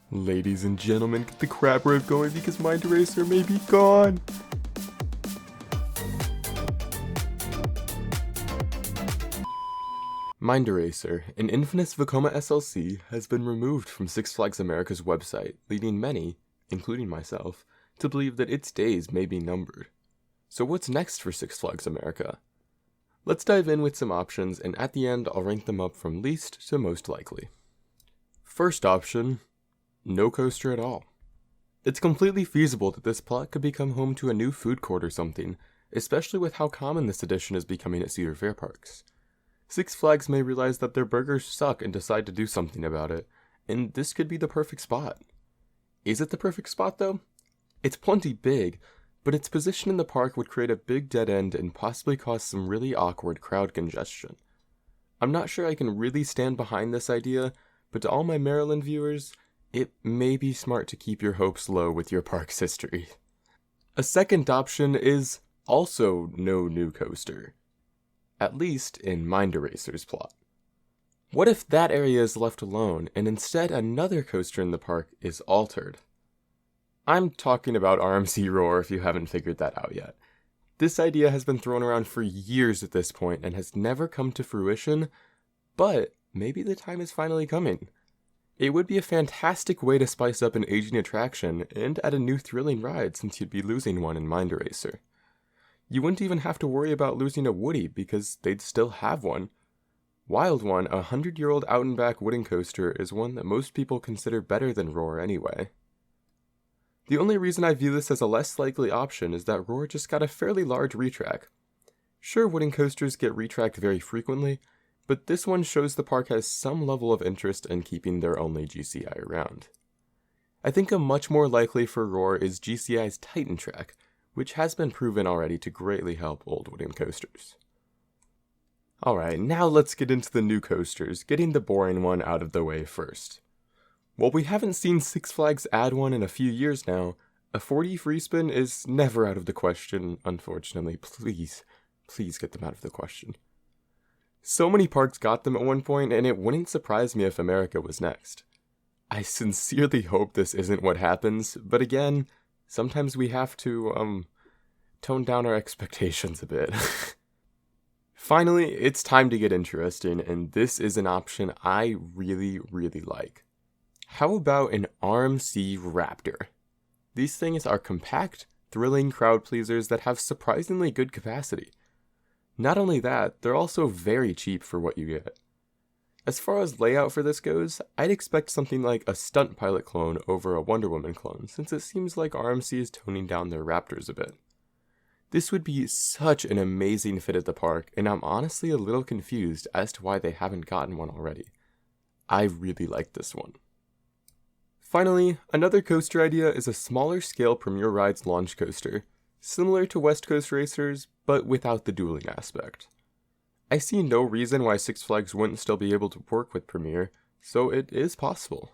Ladies and gentlemen, get the crab rave going because Mind Eraser may be gone! Mind Eraser, an infamous Vekoma SLC, has been removed from Six Flags America's website, leading many, including myself, to believe that its days may be numbered. So what's next for Six Flags America? Let's dive in with some options, and at the end I'll rank them up from least to most likely. First option, no coaster at all. It's completely feasible that this plot could become home to a new food court or something, especially with how common this addition is becoming at Cedar Fair parks. Six Flags may realize that their burgers suck and decide to do something about it, and this could be the perfect spot. Is it the perfect spot though? It's plenty big, but its position in the park would create a big dead end and possibly cause some really awkward crowd congestion. I'm not sure I can really stand behind this idea, but to all my Maryland viewers, it may be smart to keep your hopes low with your park's history. A second option is also no new coaster. At least in Mind Eraser's plot. What if that area is left alone, and instead another coaster in the park is altered? I'm talking about Rmc Roar if you haven't figured that out yet. This idea has been thrown around for years at this point and has never come to fruition, but maybe the time is finally coming. It would be a fantastic way to spice up an aging attraction and add a new thrilling ride since you'd be losing one in Mind Eraser. You wouldn't even have to worry about losing a Woody because they'd still have one. Wild One, a 100-year-old out-and-back wooden coaster, is one that most people consider better than Roar anyway. The only reason I view this as a less likely option is that Roar just got a fairly large retrack. Sure, wooden coasters get retracked very frequently, but this one shows the park has some level of interest in keeping their only GCI around. I think a much more likely for Roar is GCI's Titan track, which has been proven already to greatly help old wooden coasters. Alright, now let's get into the new coasters, getting the boring one out of the way first. While we haven't seen Six Flags add one in a few years now, a 4D free spin is never out of the question, unfortunately. Please get them out of the question. So many parks got them at one point, and it wouldn't surprise me if America was next. I sincerely hope this isn't what happens, but again, sometimes we have to, tone down our expectations a bit. Finally, it's time to get interesting, and this is an option I really like. How about an Rmc Raptor? These things are compact, thrilling crowd pleasers that have surprisingly good capacity. Not only that, they're also very cheap for what you get. As far as layout for this goes, I'd expect something like a Stunt Pilot clone over a Wonder Woman clone, since it seems like Rmc is toning down their Raptors a bit. This would be such an amazing fit at the park, and I'm honestly a little confused as to why they haven't gotten one already. I really like this one. Finally, another coaster idea is a smaller scale Premier Rides launch coaster, similar to West Coast Racers, but without the dueling aspect. I see no reason why Six Flags wouldn't still be able to work with Premier, so it is possible.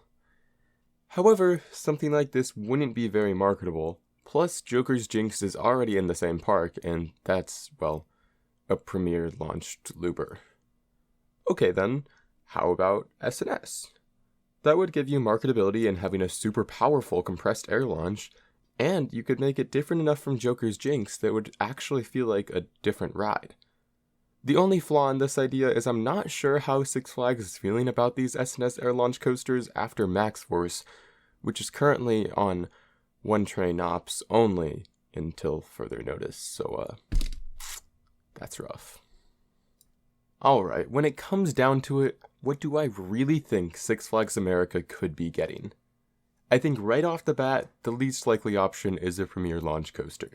However, something like this wouldn't be very marketable, plus Joker's Jinx is already in the same park, and that's, well, a Premier launched looper. Okay then, how about S&S? That would give you marketability in having a super powerful compressed air launch, and you could make it different enough from Joker's Jinx that it would actually feel like a different ride. The only flaw in this idea is I'm not sure how Six Flags is feeling about these S&S air launch coasters after Max Force, which is currently on one train ops only until further notice, so that's rough. Alright, when it comes down to it, what do I really think Six Flags America could be getting? I think right off the bat, the least likely option is a Premier launch coaster.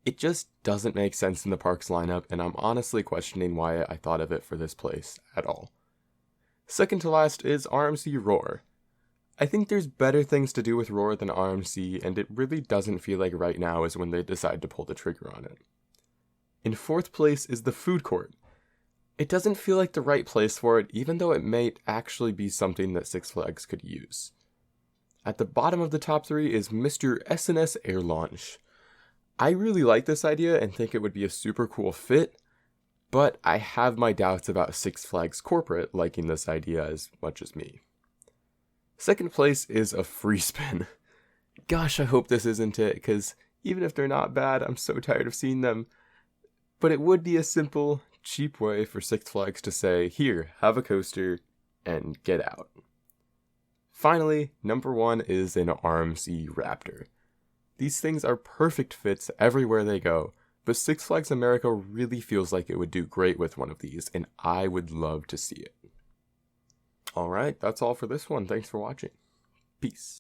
It just doesn't make sense in the park's lineup, and I'm honestly questioning why I thought of it for this place at all. Second to last is Rmc Roar. I think there's better things to do with Roar than Rmc, and it really doesn't feel like right now is when they decide to pull the trigger on it. In fourth place is the food court. It doesn't feel like the right place for it, even though it may actually be something that Six Flags could use. At the bottom of the top three is Mr. S&S Air Launch. I really like this idea and think it would be a super cool fit, but I have my doubts about Six Flags corporate liking this idea as much as me. Second place is a free spin. Gosh, I hope this isn't it, because even if they're not bad, I'm so tired of seeing them. But it would be a simple, cheap way for Six Flags to say, here, have a coaster, and get out. Finally, number 1 is an Rmc Raptor. These things are perfect fits everywhere they go, but Six Flags America really feels like it would do great with one of these, and I would love to see it. Alright, that's all for this one. Thanks for watching. Peace.